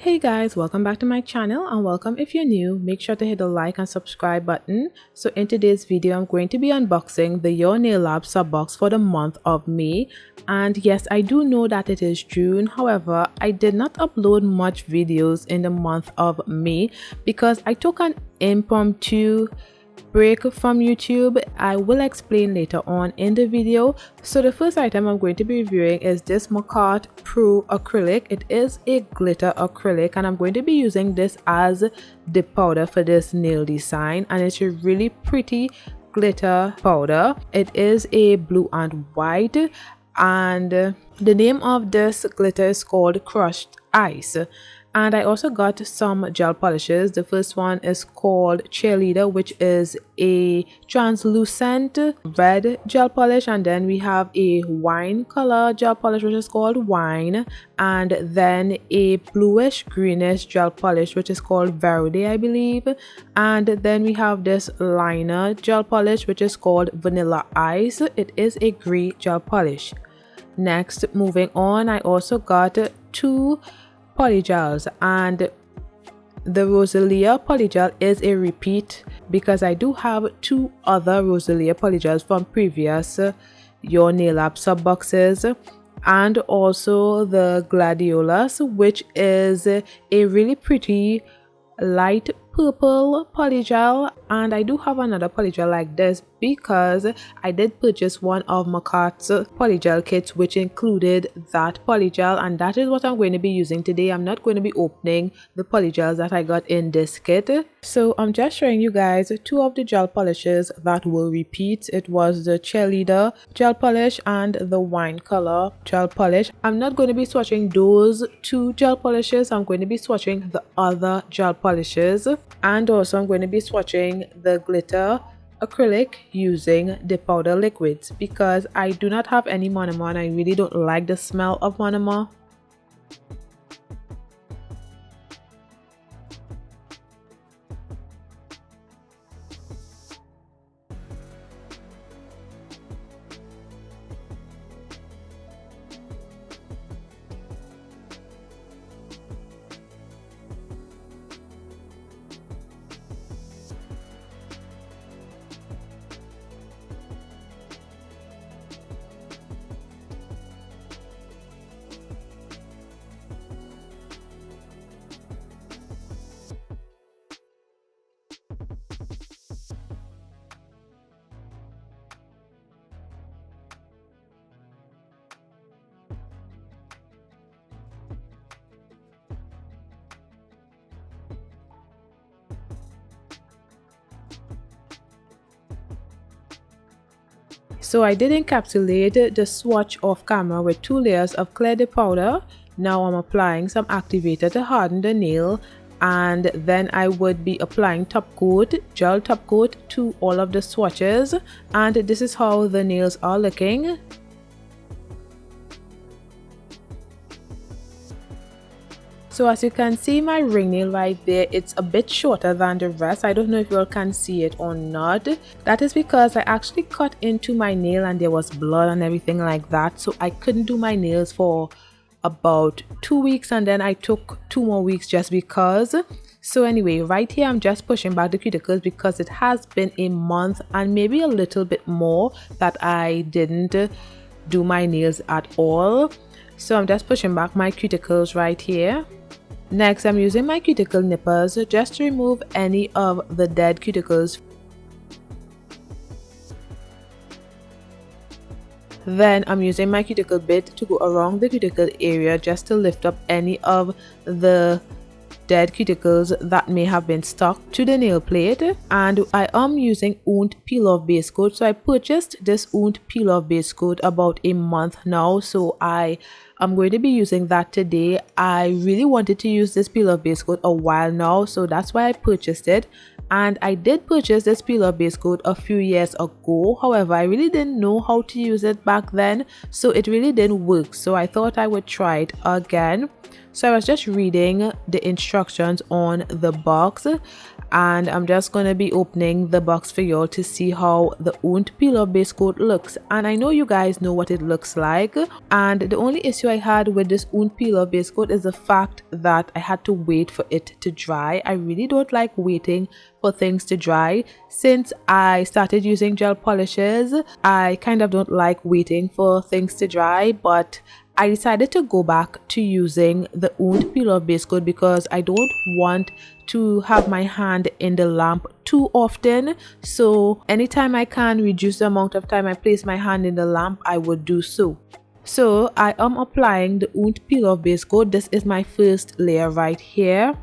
Hey guys, welcome back to my channel, and welcome if you're new. Make sure to hit the like and subscribe button. So in today's video, I'm going to be unboxing the Your Nail Lab sub box for the month of May. And yes, I do know that it is June. However, I did not upload much videos in the month of May because I took an impromptu break from YouTube. I will explain later on in the video. So the first item I'm going to be reviewing is this Makartt Pro acrylic. It is a glitter acrylic, and I'm going to be using this as the powder for this nail design, and it's a really pretty glitter powder. It is a blue and white, and the name of this glitter is called Crushed Ice. And I also got some gel polishes. The first one is called Cheerleader, which is a translucent red gel polish, and then we have a wine color gel polish, which is called Wine, and then a bluish greenish gel polish, which is called Verde, I believe. And then we have this liner gel polish, which is called Vanilla Ice. It is a gray gel polish. Next, moving on, I also got two polygels, and the Rosalia polygel is a repeat because I do have two other Rosalia polygels from previous Your Nail Lab sub boxes, and also the Gladiolus, which is a really pretty light purple polygel. And I do have another polygel like this because I did purchase one of Makartt's polygel kits, which included that polygel, and that is what I'm going to be using today. I'm not going to be opening the polygels that I got in this kit. So I'm just showing you guys two of the gel polishes that will repeat. It was the Cheerleader gel polish and the Wine color gel polish. I'm not going to be swatching those two gel polishes. I'm going to be swatching the other gel polishes, and also I'm going to be swatching the glitter acrylic using the powder liquids because I do not have any monomer and I really don't like the smell of monomer. So I did encapsulate the swatch off camera with two layers of clear dip powder. Now I'm applying some activator to harden the nail, and then I would be applying top coat, gel top coat to all of the swatches, and this is how the nails are looking. So as you can see, my ring nail right there, it's a bit shorter than the rest. I don't know if you all can see it or not. That is because I actually cut into my nail and there was blood and everything like that. So I couldn't do my nails for about 2 weeks, and then I took 2 more weeks just because. So anyway, right here I'm just pushing back the cuticles because it has been a month and maybe a little bit more that I didn't do my nails at all. So I'm just pushing back my cuticles right here. Next, I'm using my cuticle nippers just to remove any of the dead cuticles. Then I'm using my cuticle bit to go around the cuticle area just to lift up any of the dead cuticles that may have been stuck to the nail plate. And I am using Owned peel off base coat. So I purchased this Owned peel off base coat about a month now, so I'm going to be using that today. I really wanted to use this peel off base coat a while now, so that's why I purchased it. And I did purchase this peel off base coat a few years ago. However, I really didn't know how to use it back then, so it really didn't work. So I thought I would try it again. So I was just reading the instructions on the box, and I'm just going to be opening the box for y'all to see how the owned peel-off base coat looks. And I know you guys know what it looks like, and the only issue I had with this owned peel-off base coat is the fact that I had to wait for it to dry. I really don't like waiting for things to dry. Since I started using gel polishes, I kind of don't like waiting for things to dry, but I decided to go back to using the owned peel-off base coat because I don't want to have my hand in the lamp too often. So anytime I can reduce the amount of time I place my hand in the lamp, I would do so. So I am applying the owned peel-off base coat. This is my first layer right here.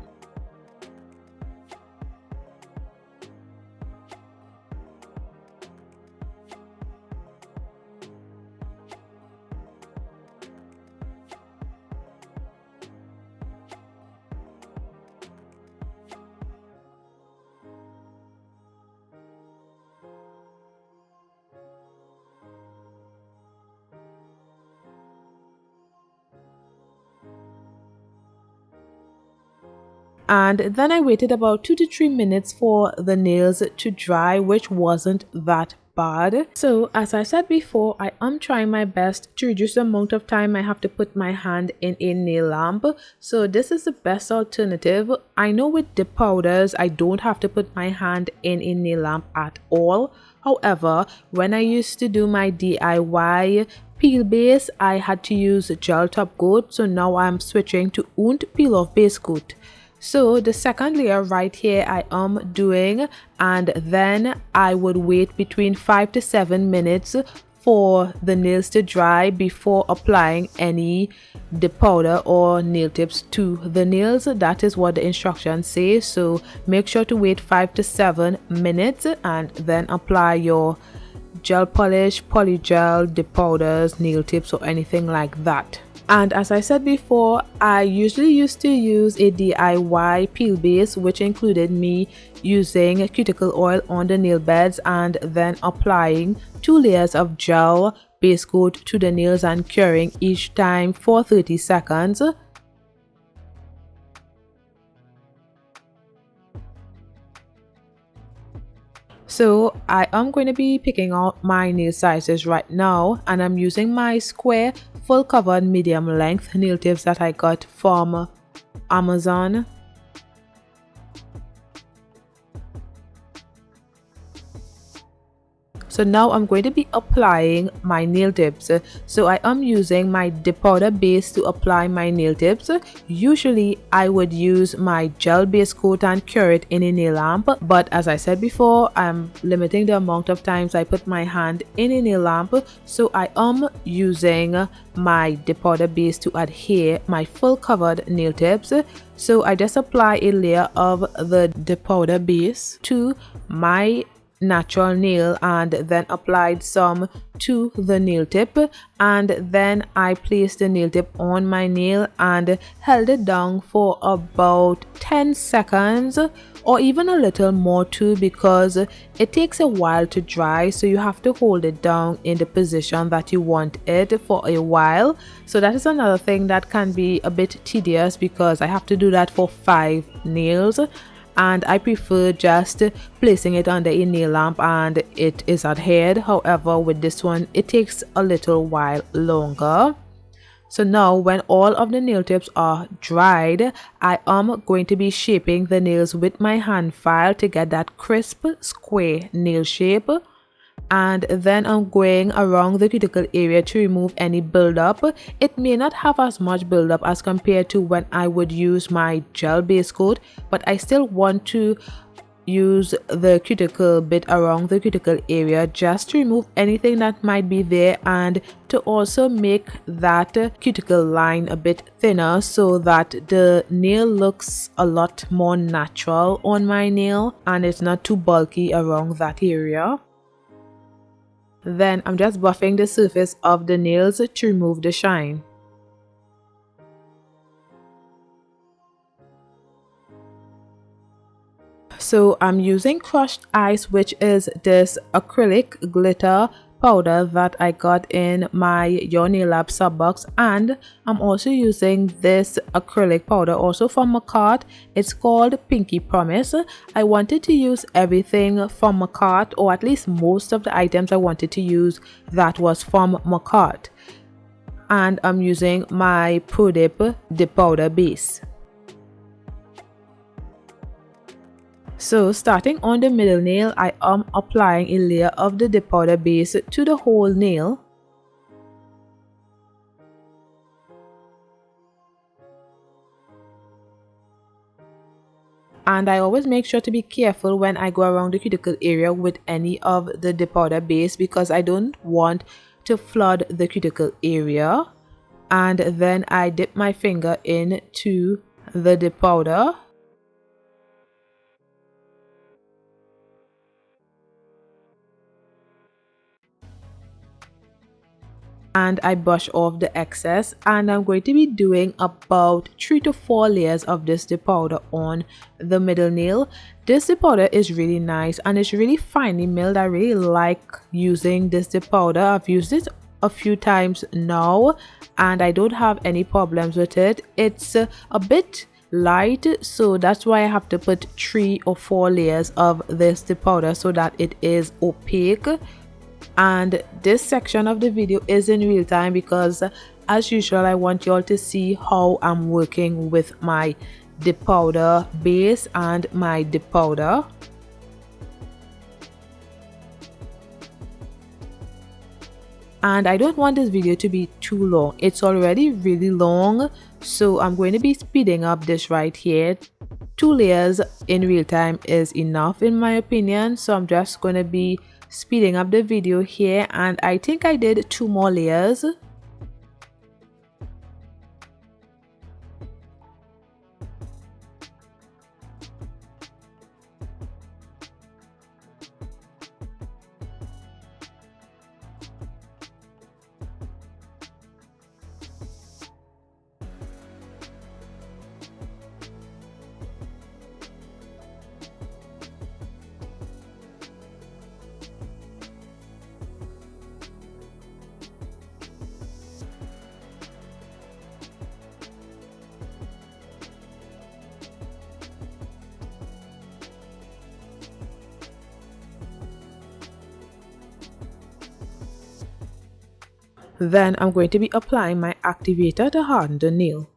And then I waited about 2 to 3 minutes for the nails to dry, which wasn't that bad. So as I said before, I am trying my best to reduce the amount of time I have to put my hand in a nail lamp. So this is the best alternative. I know with dip powders, I don't have to put my hand in a nail lamp at all. However, when I used to do my DIY peel base, I had to use gel top coat. So now I'm switching to owned peel off base coat. So the second layer right here I am doing, and then I would wait between 5 to 7 minutes for the nails to dry before applying any dip powder or nail tips to the nails. That is what the instructions say. So make sure to wait 5 to 7 minutes and then apply your gel polish, polygel, dip powders, nail tips, or anything like that. And as I said before, I usually used to use a DIY peel base, which included me using cuticle oil on the nail beds and then applying 2 layers of gel base coat to the nails and curing each time for 30 seconds. So I am going to be picking out my nail sizes right now, and I'm using my square full covered medium length nail tips that I got from Amazon. So now I'm going to be applying my nail tips. So I am using my dip powder base to apply my nail tips. Usually I would use my gel base coat and cure it in a nail lamp, but as I said before, I'm limiting the amount of times I put my hand in a nail lamp. So I am using my dip powder base to adhere my full covered nail tips. So I just apply a layer of the dip powder base to my natural nail and then applied some to the nail tip, and then I placed the nail tip on my nail and held it down for about 10 seconds or even a little more too, because it takes a while to dry, so you have to hold it down in the position that you want it for a while. So that is another thing that can be a bit tedious because I have to do that for 5 nails. And I prefer just placing it under a nail lamp and it is adhered. However, with this one, it takes a little while longer. So now when all of the nail tips are dried, I am going to be shaping the nails with my hand file to get that crisp square nail shape. And then I'm going around the cuticle area to remove any buildup. It may not have as much buildup as compared to when I would use my gel base coat, but I still want to use the cuticle bit around the cuticle area just to remove anything that might be there, and to also make that cuticle line a bit thinner so that the nail looks a lot more natural on my nail and it's not too bulky around that area. Then I'm just buffing the surface of the nails to remove the shine. So I'm using crushed ice, which is this acrylic glitter powder that I got in my Your Nail Lab sub box, and I'm also using this acrylic powder also from Makartt. It's called Pinky Promise. I wanted to use everything from Makartt, or at least most of the items I wanted to use that was from Makartt, and I'm using my ProDip dip powder base. So starting on the middle nail, I am applying a layer of the dip powder base to the whole nail. And I always make sure to be careful when I go around the cuticle area with any of the dip powder base, because I don't want to flood the cuticle area. And then I dip my finger into the dip powder. And I brush off the excess, and I'm going to be doing about 3 to 4 layers of this dip powder on the middle nail. This dip powder is really nice and it's really finely milled. I really like using this dip powder. I've used it a few times now and I don't have any problems with it. It's a bit light, so that's why I have to put 3 or 4 layers of this dip powder so that it is opaque. And this section of the video is in real time because as usual I want y'all to see how I'm working with my dip powder base and my dip powder. And I don't want this video to be too long. It's already really long, so I'm going to be speeding up this right here. 2 layers in real time is enough in my opinion, so I'm just going to be speeding up the video here, and I think I did 2 more layers. Then I'm going to be applying my activator to harden the nail.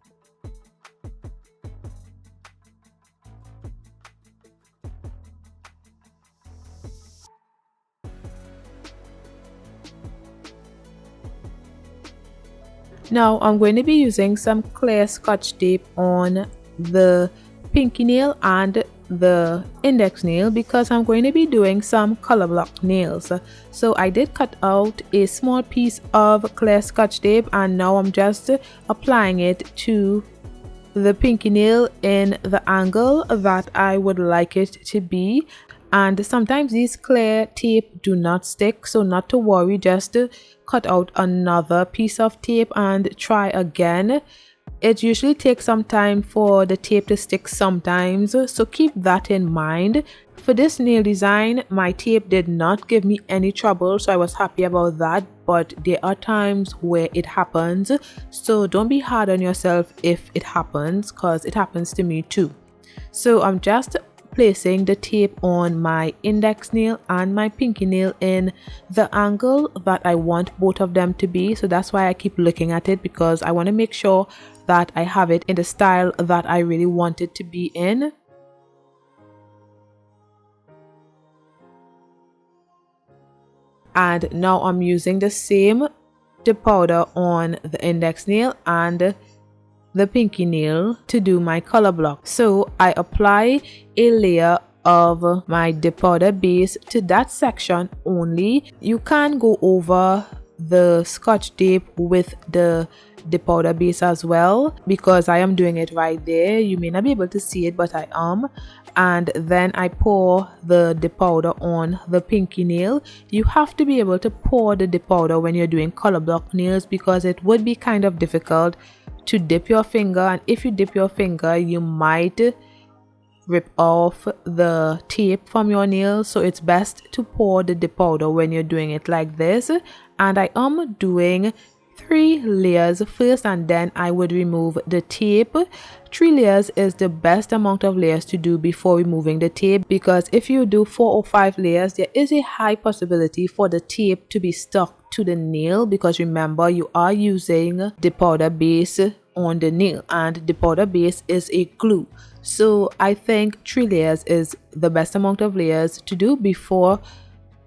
Now I'm going to be using some clear scotch tape on the pinky nail and the index nail because I'm going to be doing some color block nails. So I did cut out a small piece of clear scotch tape and now I'm just applying it to the pinky nail in the angle that I would like it to be. And sometimes these clear tape do not stick, so not to worry, just cut out another piece of tape and try again. It usually takes some time for the tape to stick sometimes, so keep that in mind. For this nail design, my tape did not give me any trouble, so I was happy about that, but there are times where it happens, so don't be hard on yourself if it happens, because it happens to me too. So I'm just placing the tape on my index nail and my pinky nail in the angle that I want both of them to be. So that's why I keep looking at it, because I want to make sure that I have it in the style that I really want it to be in. And now I'm using the same dip powder on the index nail and the pinky nail to do my color block. So I apply a layer of my dip powder base to that section only. You can go over the scotch tape with the dip powder base as well, because I am doing it right there. You may not be able to see it, but I am. And then I pour the dip powder on the pinky nail. You have to be able to pour the dip powder when you're doing color block nails, because it would be kind of difficult to dip your finger, and if you dip your finger you might rip off the tape from your nail, so it's best to pour the dip powder when you're doing it like this. And I am doing 3 layers first, and then I would remove the tape. 3 layers is the best amount of layers to do before removing the tape, because if you do 4 or 5 layers, there is a high possibility for the tape to be stuck to the nail, because remember, you are using the powder base on the nail, and the powder base is a glue. So I think 3 layers is the best amount of layers to do before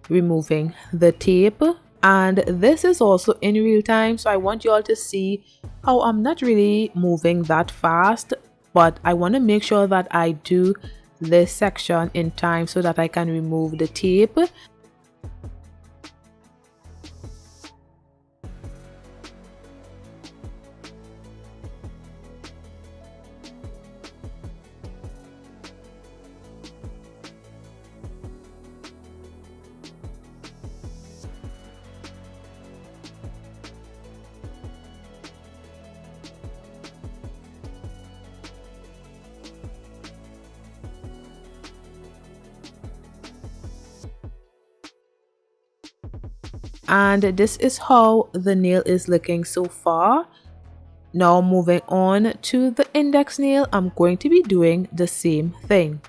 removing the tape. And this is also in real time, so I want you all to see how I'm not really moving that fast, but I want to make sure that I do this section in time so that I can remove the tape. And this is how the nail is looking so far. Now moving on to the index nail, I'm going to be doing the same thing.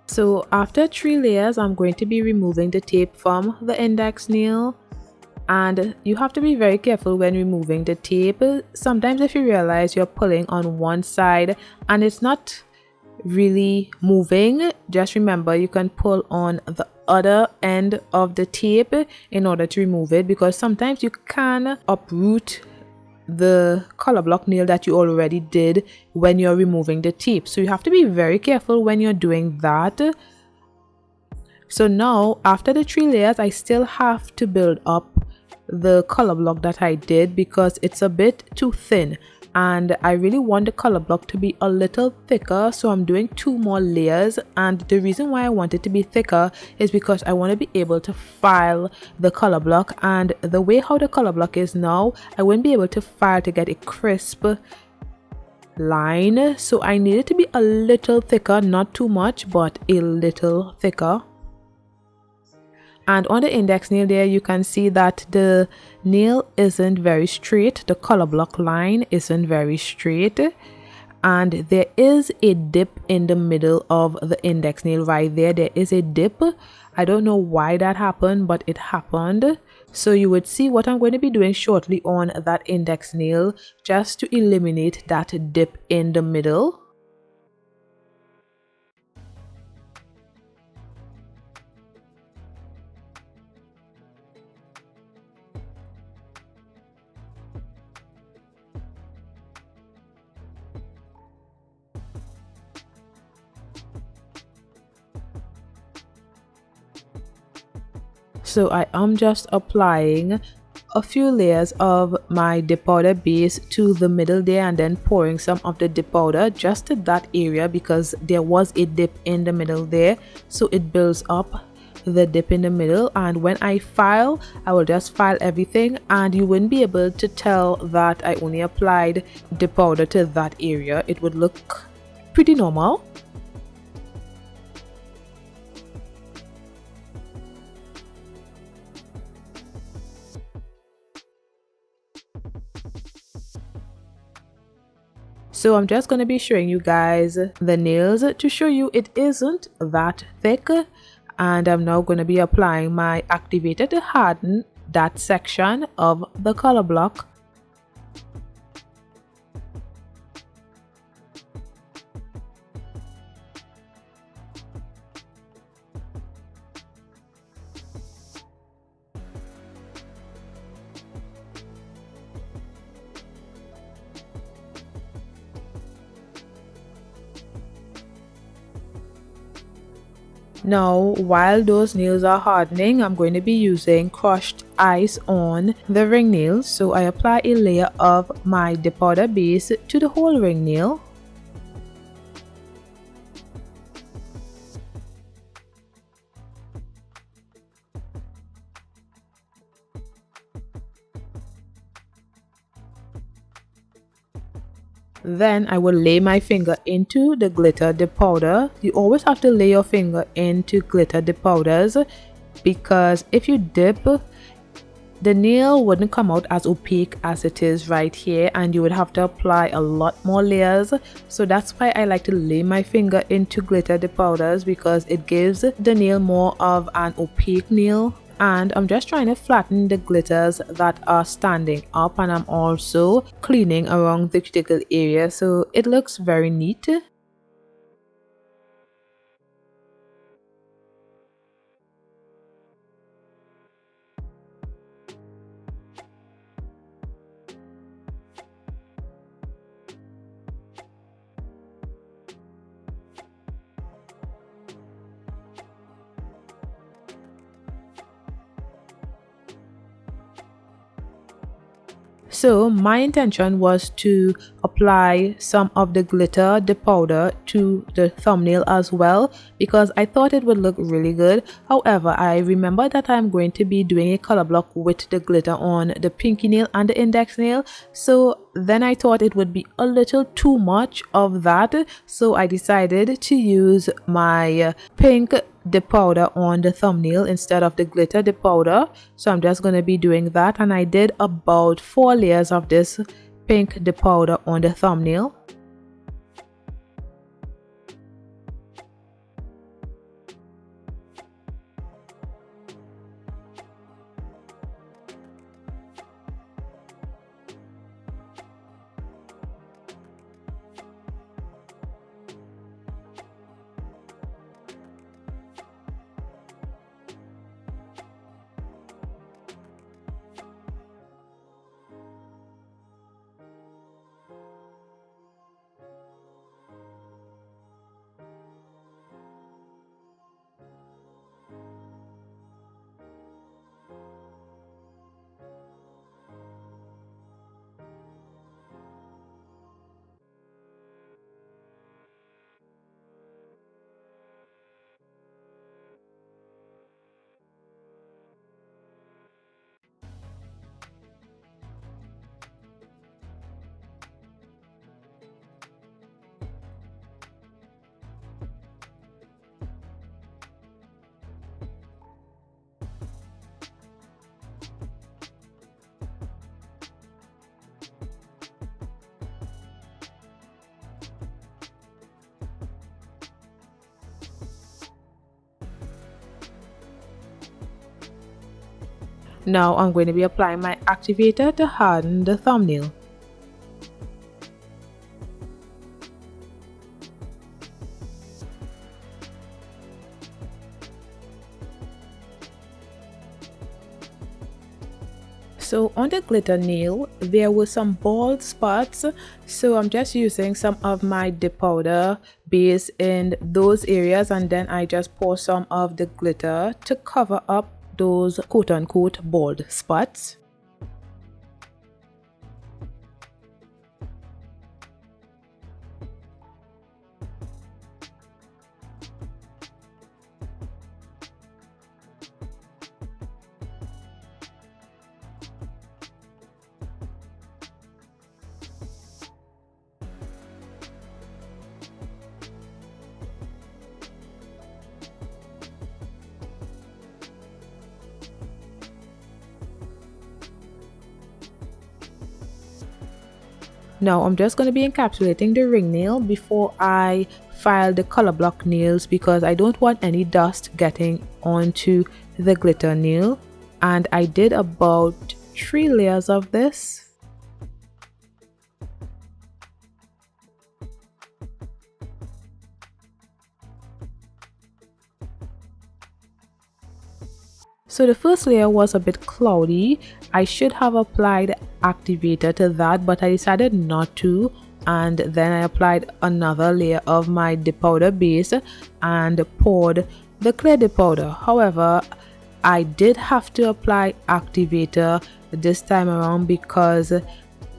So after 3 layers, I'm going to be removing the tape from the index nail. And you have to be very careful when removing the tape. Sometimes if you realize you're pulling on one side and it's not really moving, just remember you can pull on the other end of the tape in order to remove it, because sometimes you can uproot the color block nail that you already did when you're removing the tape. So you have to be very careful when you're doing that. So now after the 3 layers, I still have to build up the color block that I did, because it's a bit too thin and I really want the color block to be a little thicker, so I'm doing 2 more layers. And the reason why I want it to be thicker is because I want to be able to file the color block, and the way how the color block is now, I wouldn't be able to file to get a crisp line, so I need it to be a little thicker, not too much but a little thicker. And on the index nail there, you can see that the nail isn't very straight, the color block line isn't very straight, and there is a dip in the middle of the index nail right there. There is a dip. I don't know why that happened, but it happened. So you would see what I'm going to be doing shortly on that index nail, just to eliminate that dip in the middle. So I am just applying a few layers of my dip powder base to the middle there, and then pouring some of the dip powder just to that area because there was a dip in the middle there, so it builds up the dip in the middle. And when I file, I will just file everything and you wouldn't be able to tell that I only applied dip powder to that area. It would look pretty normal. So I'm just going to be showing you guys the nails to show you it isn't that thick. And I'm now going to be applying my activator to harden that section of the color block. Now, while those nails are hardening, I'm going to be using crushed ice on the ring nails. So I apply a layer of my dip powder base to the whole ring nail. Then I will lay my finger into the glitter dip powder. You always have to lay your finger into glitter dip powders because if you dip, the nail wouldn't come out as opaque as it is right here, and you would have to apply a lot more layers. So that's why I like to lay my finger into glitter dip powders, because it gives the nail more of an opaque nail. And I'm just trying to flatten the glitters that are standing up, and I'm also cleaning around the cuticle area so it looks very neat. So my intention was to apply some of the glitter dip powder to the thumbnail as well, because I thought it would look really good. However, I remember that I'm going to be doing a color block with the glitter on the pinky nail and the index nail, so then I thought it would be a little too much of that, so I decided to use my pink dip powder on the thumbnail instead of the glitter dip powder. So I'm just going to be doing that, and I did about 4 layers of this pink dip powder on the thumbnail. Now I'm going to be applying my activator to harden the thumbnail. So on the glitter nail, there were some bald spots, so I'm just using some of my dip powder base in those areas, and then I just pour some of the glitter to cover up those quote-unquote bald spots. Now I'm just going to be encapsulating the ring nail before I file the color block nails, because I don't want any dust getting onto the glitter nail. And I did about 3 layers of this. So the first layer was a bit cloudy. I should have applied activator to that, but I decided not to, and then I applied another layer of my dip powder base and poured the clear dip powder. However, I did have to apply activator this time around because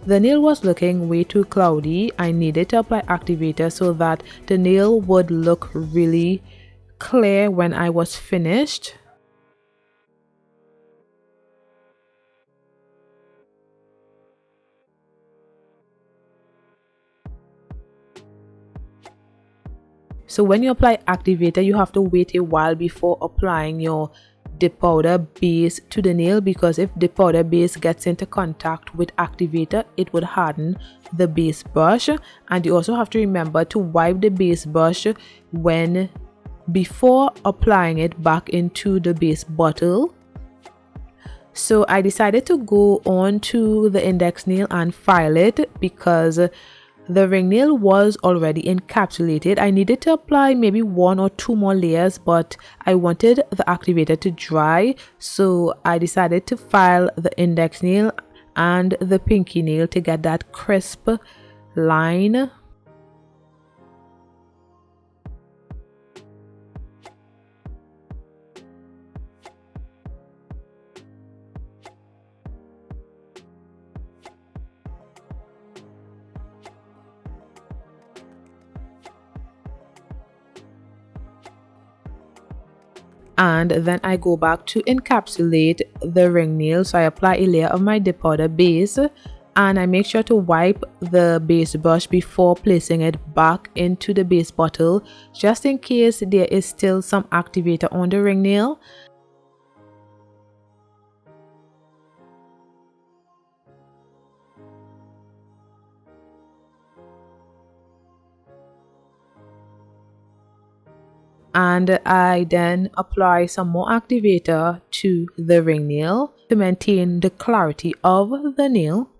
the nail was looking way too cloudy. I needed to apply activator so that the nail would look really clear when I was finished. So when you apply activator, you have to wait a while before applying your dip powder base to the nail, because if dip powder base gets into contact with activator, it would harden the base brush. And you also have to remember to wipe the base brush before applying it back into the base bottle. So I decided to go on to the index nail and file it because the ring nail was already encapsulated. I needed to apply maybe 1 or 2 more layers, but I wanted the activator to dry, so I decided to file the index nail and the pinky nail to get that crisp line. And then I go back to encapsulate the ring nail. So I apply a layer of my dip powder base, and I make sure to wipe the base brush before placing it back into the base bottle, just in case there is still some activator on the ring nail. And I then apply some more activator to the ring nail to maintain the clarity of the nail.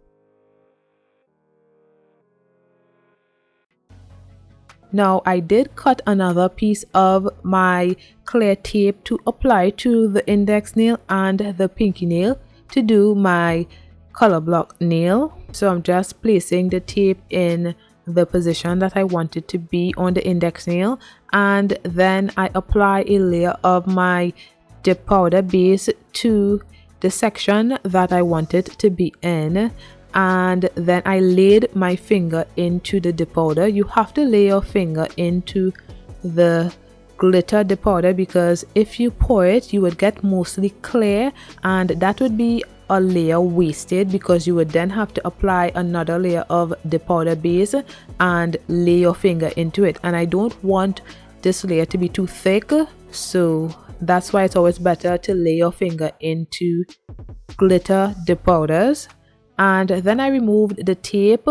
Now I did cut another piece of my clear tape to apply to the index nail and the pinky nail to do my color block nail. So I'm just placing the tape in the position that I want it to be on the index nail, and then I apply a layer of my dip powder base to the section that I want it to be in, and then I laid my finger into the dip powder. You have to lay your finger into the glitter dip powder, because if you pour it, you would get mostly clear, and that would be a layer wasted, because you would then have to apply another layer of the powder base and lay your finger into it, and I don't want this layer to be too thick, so that's why it's always better to lay your finger into glitter dip powders. And then I removed the tape.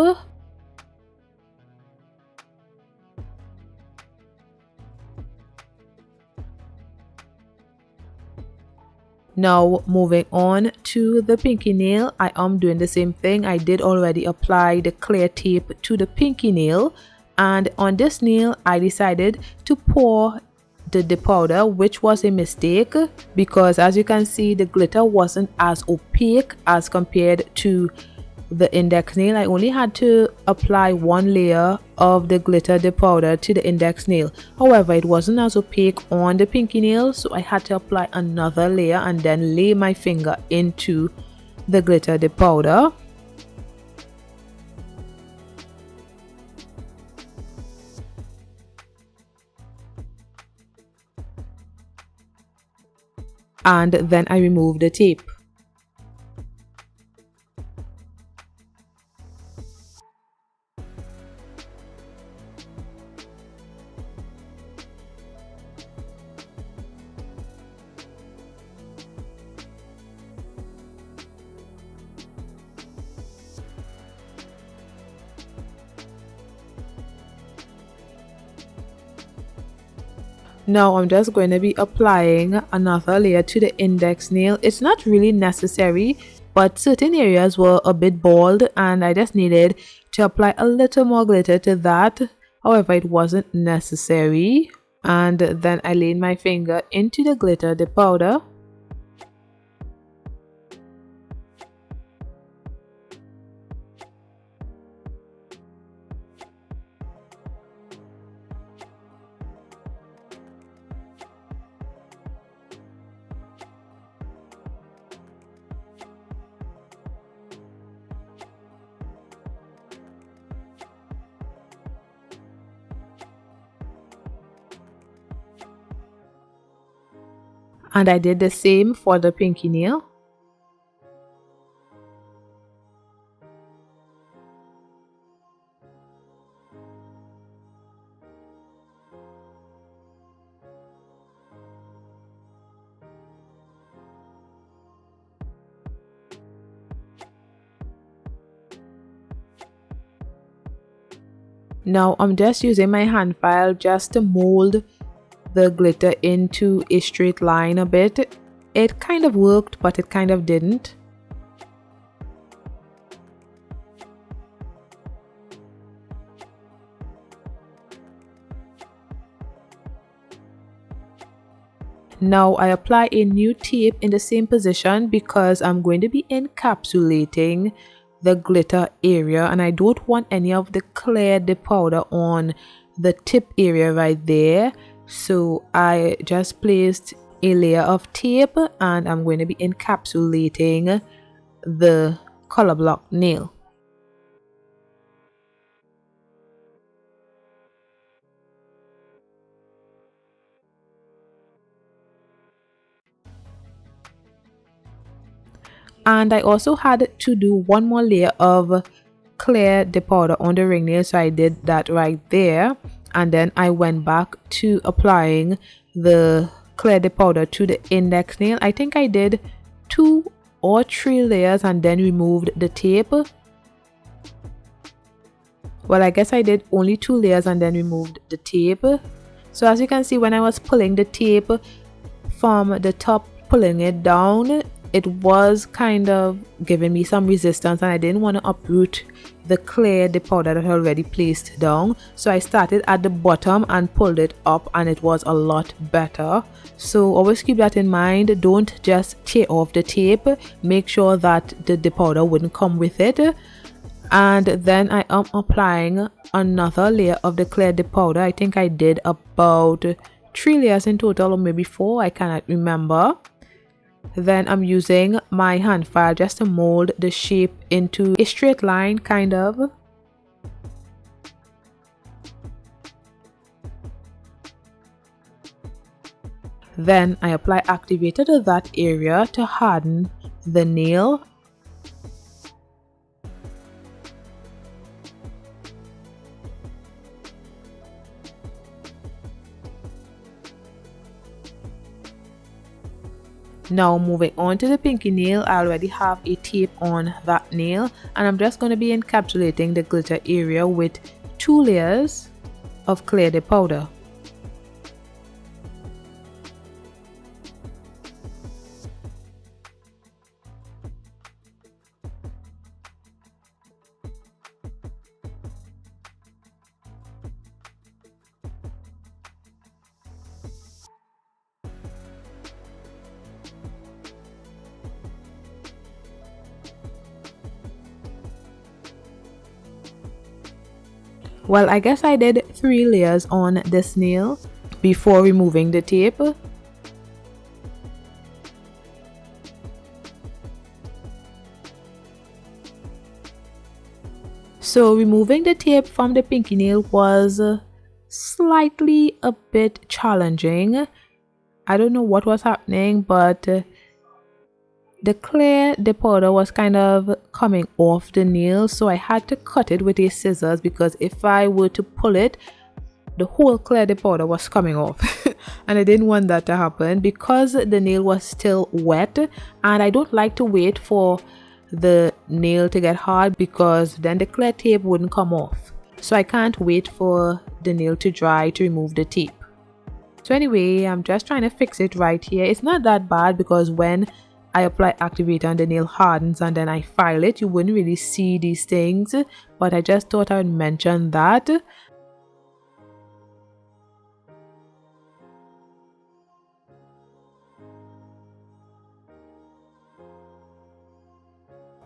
Now moving on to the pinky nail, I am doing the same thing. I did already apply the clear tape to the pinky nail, and on this nail I decided to pour the dip powder, which was a mistake because, as you can see, the glitter wasn't as opaque as compared to the index nail, I only had to apply one layer of the glitter dip powder to the index nail. However, it wasn't as opaque on the pinky nail, so I had to apply another layer and then lay my finger into the glitter dip powder. And then I removed the tape. Now I'm just going to be applying another layer to the index nail. It's not really necessary, but certain areas were a bit bald and I just needed to apply a little more glitter to that. However, it wasn't necessary. And then I laid my finger into the glitter, the powder. And I did the same for the pinky nail. Now I'm just using my hand file just to mold the glitter into a straight line a bit. It kind of worked, but it kind of didn't. Now I apply a new tape in the same position because I'm going to be encapsulating the glitter area and I don't want any of the clear dip powder on the tip area right there. So I just placed a layer of tape and I'm going to be encapsulating the color block nail. And I also had to do one more layer of clear dip powder on the ring nail, so I did that right there. And then I went back to applying the clear dip powder to the index nail. I think I did 2 or 3 layers and then removed the tape. Well, I guess I did only 2 layers and then removed the tape. So as you can see, when I was pulling the tape from the top, pulling it down, it was kind of giving me some resistance and I didn't want to uproot the clear dip powder that I already placed down. So I started at the bottom and pulled it up and it was a lot better. So always keep that in mind. Don't just tear off the tape. Make sure that the dip powder wouldn't come with it. And then I am applying another layer of the clear dip powder. I think I did about 3 layers in total, or maybe 4, I cannot remember. Then I'm using my hand file just to mold the shape into a straight line, kind of. Then I apply activator to that area to harden the nail. Now moving on to the pinky nail, I already have a tape on that nail and I'm just going to be encapsulating the glitter area with 2 layers of clear dip powder. Well, I guess I did 3 layers on this nail before removing the tape. So removing the tape from the pinky nail was slightly a bit challenging. I don't know what was happening, but the powder was kind of coming off the nail, so I had to cut it with a scissors because if I were to pull it, the whole the powder was coming off. And I didn't want that to happen because the nail was still wet, and I don't like to wait for the nail to get hard because then the clear tape wouldn't come off. So I can't wait for the nail to dry to remove the tape. So anyway, I'm just trying to fix it right here. It's not that bad because when I apply activator and the nail hardens and then I file it, you wouldn't really see these things, but I just thought I would mention that.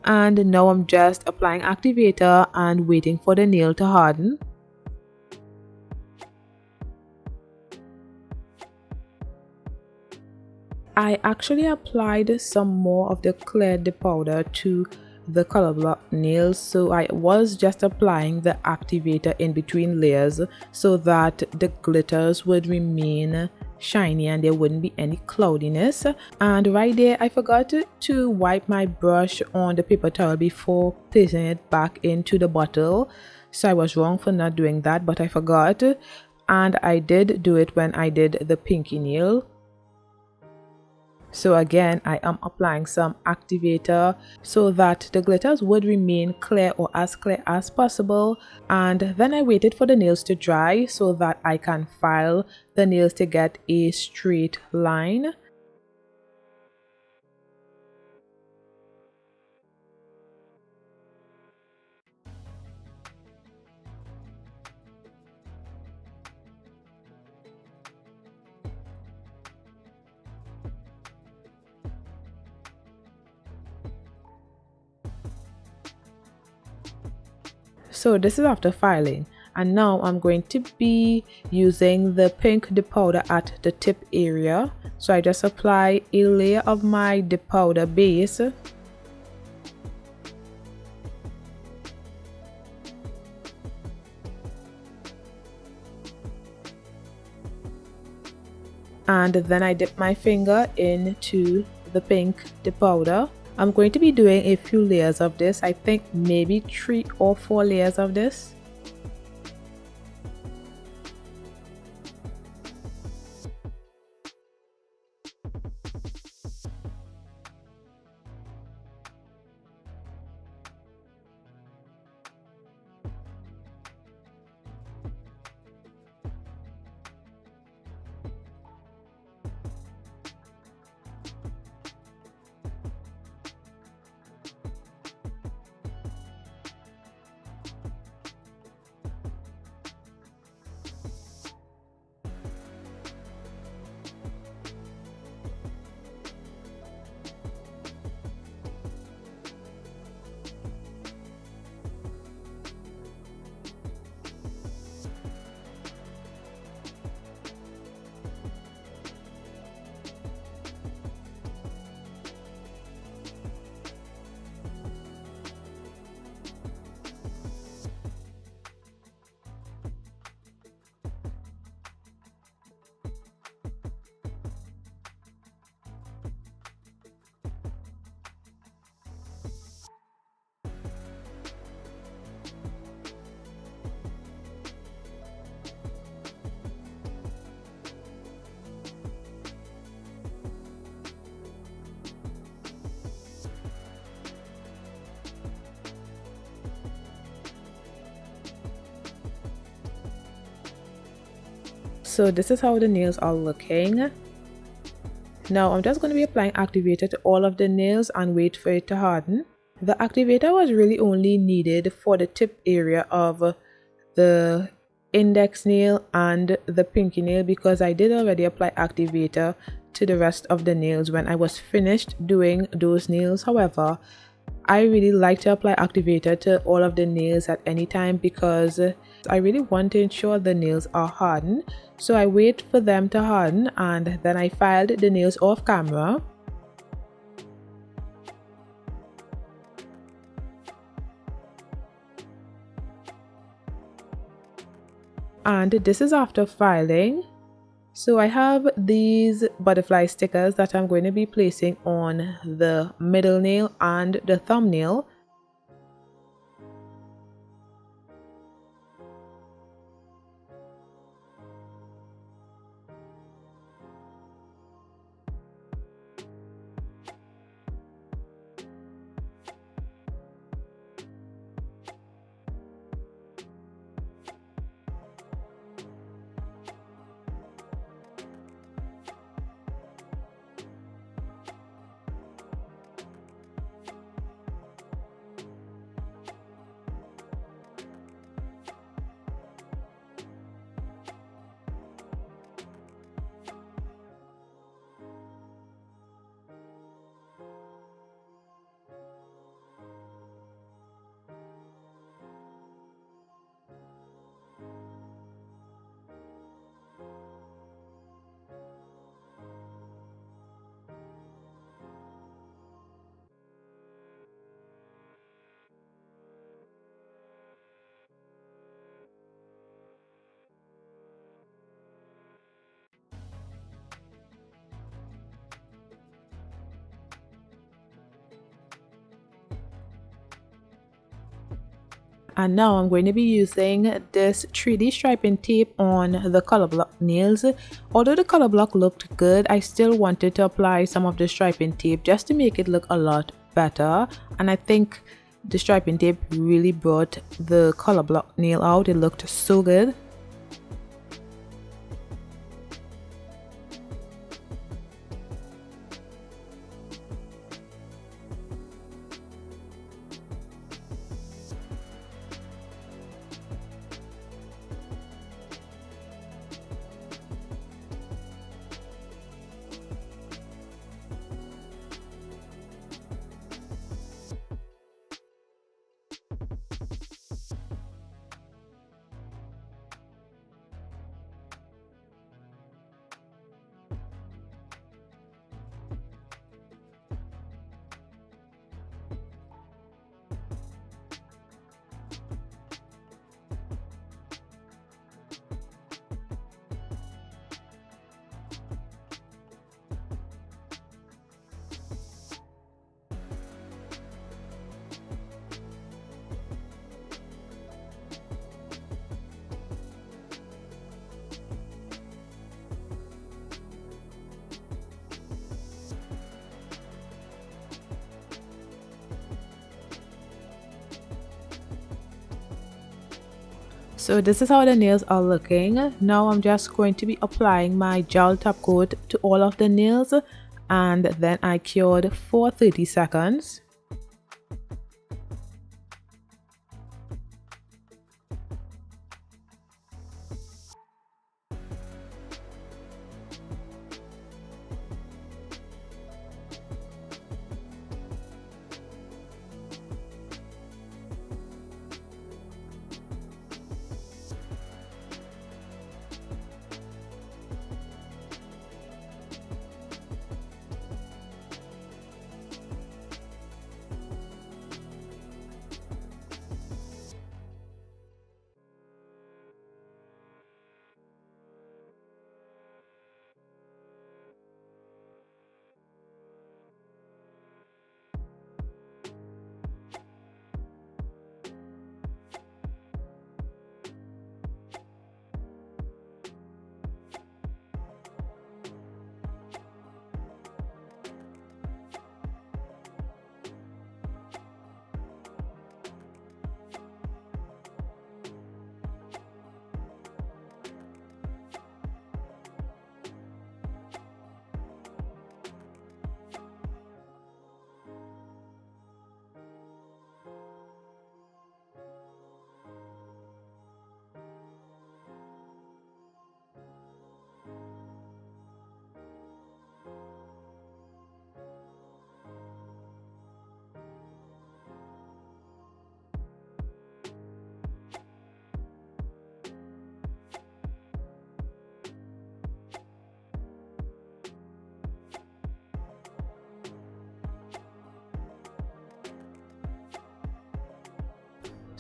And now I'm just applying activator and waiting for the nail to harden. I actually applied some more of the dip powder to the color block nails, so I was just applying the activator in between layers so that the glitters would remain shiny and there wouldn't be any cloudiness. And right there I forgot to wipe my brush on the paper towel before placing it back into the bottle, so I was wrong for not doing that, but I forgot, and I did do it when I did the pinky nail. So again, I am applying some activator so that the glitters would remain clear or as clear as possible, and then I waited for the nails to dry so that I can file the nails to get a straight line. So this is after filing, and now I'm going to be using the pink dip powder at the tip area. So I just apply a layer of my dip powder base, and then I dip my finger into the pink dip powder. I'm going to be doing a few layers of this. I think maybe 3 or 4 layers of this. So this is how the nails are looking. Now I'm just going to be applying activator to all of the nails and wait for it to harden. The activator was really only needed for the tip area of the index nail and the pinky nail because I did already apply activator to the rest of the nails when I was finished doing those nails. However, I really like to apply activator to all of the nails at any time because I really want to ensure the nails are hardened, so I wait for them to harden and then I filed the nails off camera. And this is after filing. So I have these butterfly stickers that I'm going to be placing on the middle nail and the thumbnail. And now I'm going to be using this 3D striping tape on the color block nails. Although the color block looked good, I still wanted to apply some of the striping tape just to make it look a lot better. And I think the striping tape really brought the color block nail out. It looked so good. So this is how the nails are looking. Now I'm just going to be applying my gel top coat to all of the nails, and then I cured for 30 seconds.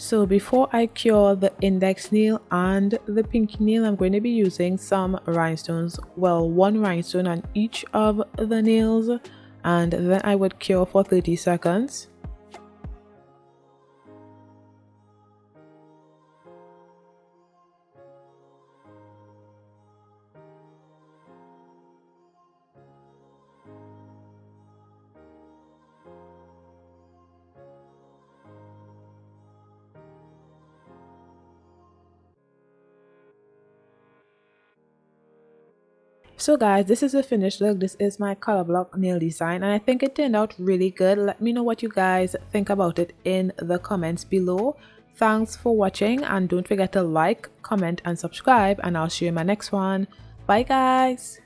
So before I cure the index nail and the pinky nail, I'm going to be using some rhinestones, well, one rhinestone on each of the nails, and then I would cure for 30 seconds. So guys, this is the finished look. This is my color block nail design and I think it turned out really good. Let me know what you guys think about it in the comments below. Thanks for watching and don't forget to like, comment and subscribe, and I'll see you in my next one. Bye guys.